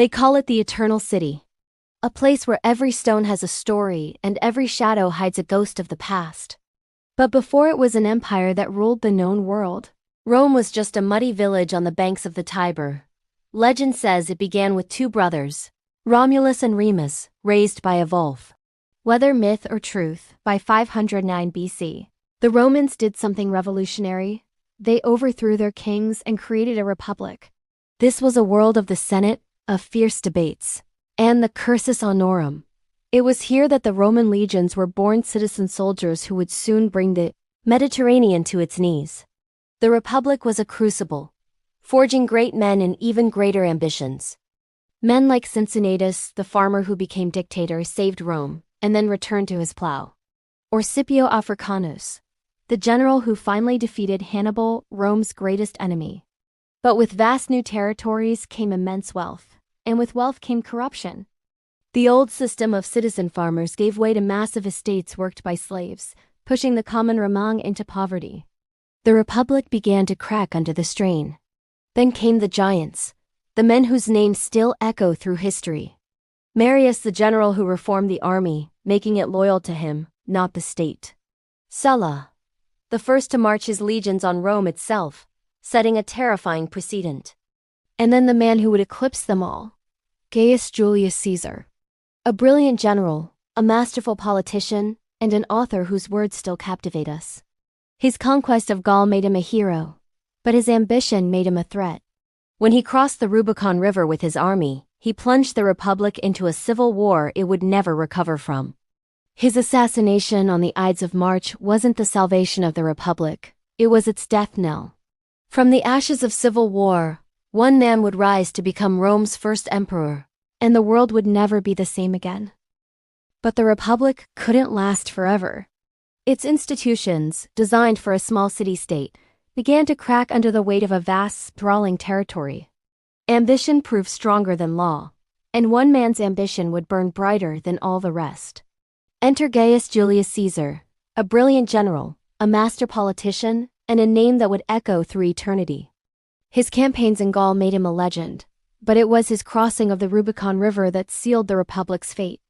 They call it the Eternal City, a place where every stone has a story and every shadow hides a ghost of the past. But before it was an empire that ruled the known world, Rome was just a muddy village on the banks of the Tiber. Legend says it began with two brothers, Romulus and Remus, raised by a wolf. Whether myth or truth, by 509 BC, the Romans did something revolutionary. They overthrew their kings and created a republic. This was a world of the Senate, of fierce debates, and the cursus honorum. It was here that the Roman legions were born citizen soldiers who would soon bring the Mediterranean to its knees. The republic was a crucible, forging great men and even greater ambitions. Men like Cincinnatus, the farmer who became dictator, saved Rome, and then returned to his plow. Or Scipio Africanus, the general who finally defeated Hannibal, Rome's greatest enemy. But with vast new territories came immense wealth, and with wealth came corruption. The old system of citizen farmers gave way to massive estates worked by slaves, pushing the common Romang into poverty. The republic began to crack under the strain. Then came the giants, the men whose names still echo through history. Marius, the general who reformed the army, making it loyal to him, not the state. Sulla, the first to march his legions on Rome itself, setting a terrifying precedent. And then the man who would eclipse them all, Gaius Julius Caesar. A brilliant general, a masterful politician, and an author whose words still captivate us. His conquest of Gaul made him a hero, but his ambition made him a threat. When he crossed the Rubicon River with his army, he plunged the Republic into a civil war it would never recover from. His assassination on the Ides of March wasn't the salvation of the Republic, it was its death knell. From the ashes of civil war, one man would rise to become Rome's first emperor, and the world would never be the same again. But the Republic couldn't last forever. Its institutions, designed for a small city-state, began to crack under the weight of a vast, sprawling territory. Ambition proved stronger than law, and one man's ambition would burn brighter than all the rest. Enter Gaius Julius Caesar, a brilliant general, a master politician, and a name that would echo through eternity. His campaigns in Gaul made him a legend, but it was his crossing of the Rubicon River that sealed the Republic's fate.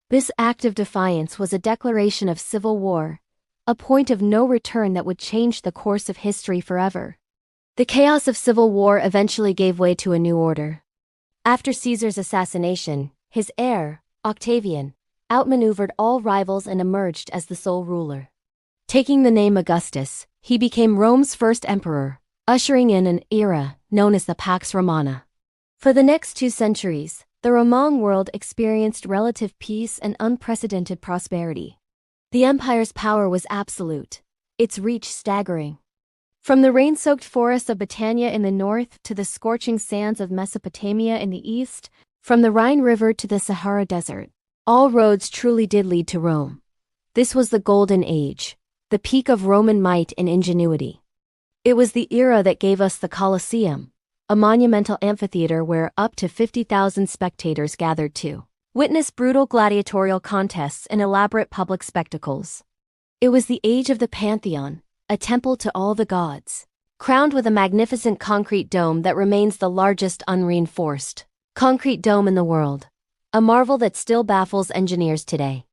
This act of defiance was a declaration of civil war, a point of no return that would change the course of history forever. The chaos of civil war eventually gave way to a new order. After Caesar's assassination, his heir, Octavian, outmaneuvered all rivals and emerged as the sole ruler. Taking the name Augustus, he became Rome's first emperor, ushering in an era known as the Pax Romana. For the next 2 centuries, the Romang world experienced relative peace and unprecedented prosperity. The empire's power was absolute, its reach staggering. From the rain-soaked forests of Britannia in the north to the scorching sands of Mesopotamia in the east, from the Rhine River to the Sahara Desert, all roads truly did lead to Rome. This was the Golden Age, the peak of Roman might and ingenuity. It was the era that gave us the Colosseum, a monumental amphitheater where up to 50,000 spectators gathered to witness brutal gladiatorial contests and elaborate public spectacles. It was the age of the Pantheon, a temple to all the gods, crowned with a magnificent concrete dome that remains the largest unreinforced concrete dome in the world, a marvel that still baffles engineers today.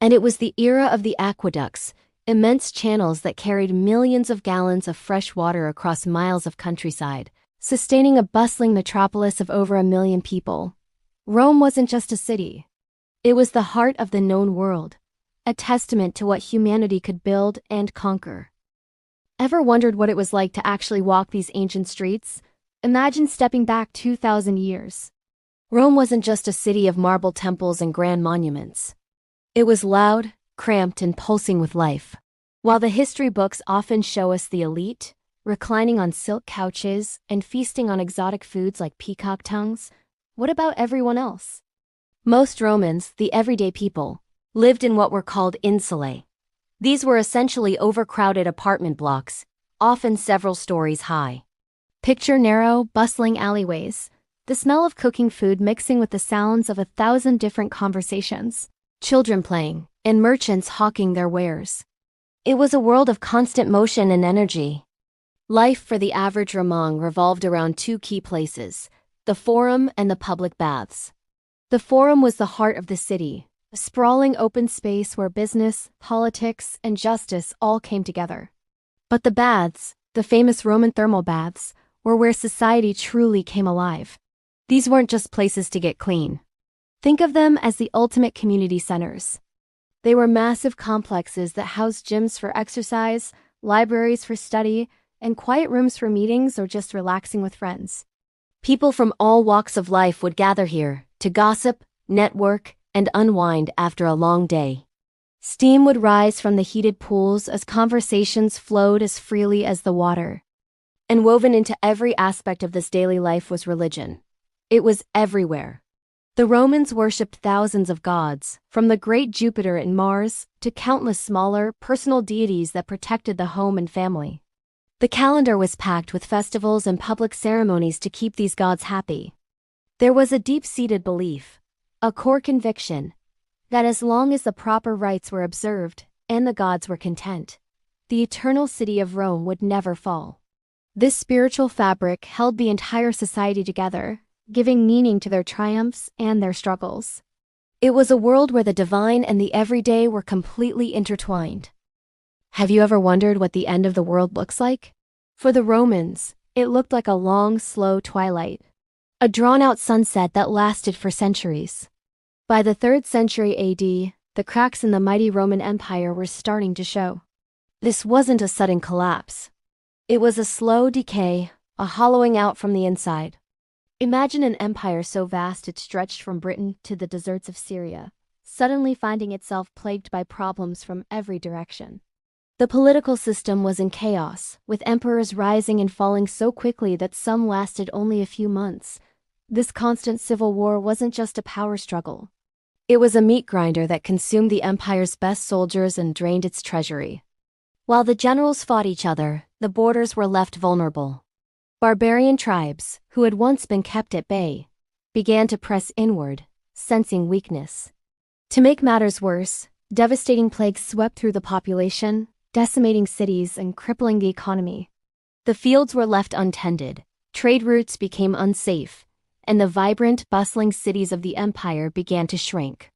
And it was the era of the aqueducts, immense channels that carried millions of gallons of fresh water across miles of countryside, sustaining a bustling metropolis of over 1 million people. Rome wasn't just a city. It was the heart of the known world, a testament to what humanity could build and conquer. Ever wondered what it was like to actually walk these ancient streets? Imagine stepping back 2,000 years. Rome wasn't just a city of marble temples and grand monuments. It was loud, cramped, and pulsing with life. While the history books often show us the elite, reclining on silk couches and feasting on exotic foods like peacock tongues, what about everyone else? Most Romans, the everyday people, lived in what were called insulae. These were essentially overcrowded apartment blocks, often several stories high. Picture narrow, bustling alleyways, the smell of cooking food mixing with the sounds of 1,000 different conversations, children playing, and merchants hawking their wares. It was a world of constant motion and energy. Life for the average Romang revolved around 2 key places: the Forum and the public baths. The Forum was the heart of the city, a sprawling open space where business, politics, and justice all came together. But the baths, the famous Roman thermal baths, were where society truly came alive. These weren't just places to get clean. Think of them as the ultimate community centers. They were massive complexes that housed gyms for exercise, libraries for study, and quiet rooms for meetings or just relaxing with friends. People from all walks of life would gather here to gossip, network, and unwind after a long day. Steam would rise from the heated pools as conversations flowed as freely as the water. And woven into every aspect of this daily life was religion. It was everywhere. The Romans worshipped thousands of gods, from the great Jupiter and Mars to countless smaller, personal deities that protected the home and family. The calendar was packed with festivals and public ceremonies to keep these gods happy. There was a deep-seated belief, a core conviction, that as long as the proper rites were observed and the gods were content, the eternal city of Rome would never fall. This spiritual fabric held the entire society together, giving meaning to their triumphs and their struggles. It was a world where the divine and the everyday were completely intertwined. Have you ever wondered what the end of the world looks like? For the Romans, it looked like a long, slow twilight, a drawn-out sunset that lasted for centuries. By the 3rd century AD, the cracks in the mighty Roman Empire were starting to show. This wasn't a sudden collapse. It was a slow decay, a hollowing out from the inside. Imagine an empire so vast it stretched from Britain to the deserts of Syria, suddenly finding itself plagued by problems from every direction. The political system was in chaos, with emperors rising and falling so quickly that some lasted only a few months. This constant civil war wasn't just a power struggle. It was a meat grinder that consumed the empire's best soldiers and drained its treasury. While the generals fought each other, the borders were left vulnerable. Barbarian tribes, who had once been kept at bay, began to press inward, sensing weakness. To make matters worse, devastating plagues swept through the population, decimating cities and crippling the economy. The fields were left untended, trade routes became unsafe, and the vibrant, bustling cities of the empire began to shrink.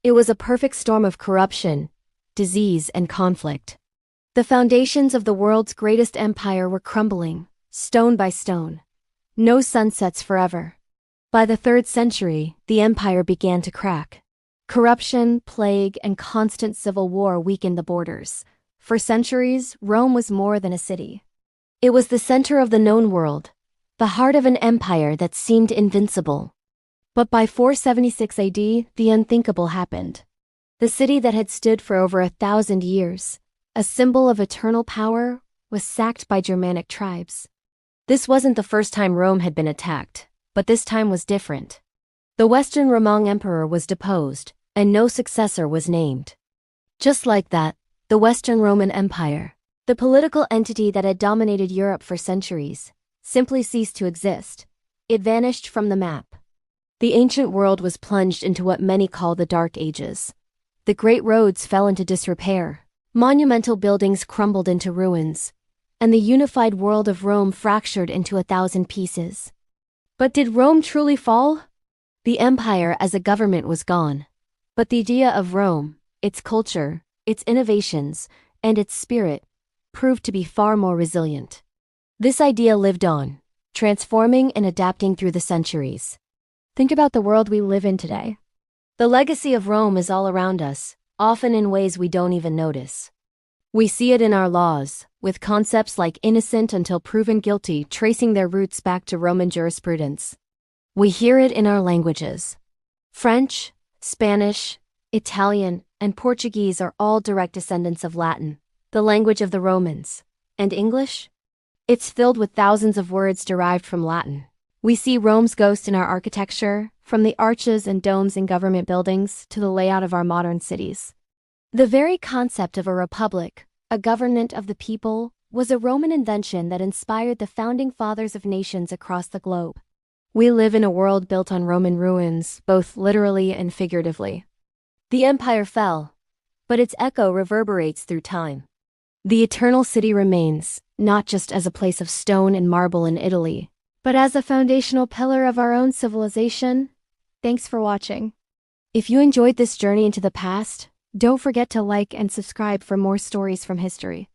It was a perfect storm of corruption, disease, and conflict. The foundations of the world's greatest empire were crumbling, stone by stone. No sunsets forever. By the 3rd century, the empire began to crack. Corruption, plague, and constant civil war weakened the borders. For centuries, Rome was more than a city. It was the center of the known world, the heart of an empire that seemed invincible. But by 476 AD, the unthinkable happened. The city that had stood for over 1,000 years, a symbol of eternal power, was sacked by Germanic tribes. This wasn't the first time Rome had been attacked, but this time was different. The Western Roman emperor was deposed, and no successor was named. Just like that, the Western Roman Empire, the political entity that had dominated Europe for centuries, simply ceased to exist. It vanished from the map. The ancient world was plunged into what many call the Dark Ages. The great roads fell into disrepair, monumental buildings crumbled into ruins, and the unified world of Rome fractured into 1,000 pieces. But did Rome truly fall? The empire as a government was gone. But the idea of Rome, its culture, its innovations, and its spirit, proved to be far more resilient. This idea lived on, transforming and adapting through the centuries. Think about the world we live in today. The legacy of Rome is all around us, often in ways we don't even notice. We see it in our laws, with concepts like innocent until proven guilty tracing their roots back to Roman jurisprudence. We hear it in our languages. French, Spanish, Italian, and Portuguese are all direct descendants of Latin, the language of the Romans. And English? It's filled with thousands of words derived from Latin. We see Rome's ghost in our architecture, from the arches and domes in government buildings to the layout of our modern cities. The very concept of a republic, a government of the people, was a Roman invention that inspired the founding fathers of nations across the globe. We live in a world built on Roman ruins, both literally and figuratively. The empire fell, but its echo reverberates through time. The eternal city remains, not just as a place of stone and marble in Italy, but as a foundational pillar of our own civilization. Thanks for watching. If you enjoyed this journey into the past, don't forget to like and subscribe for more stories from history.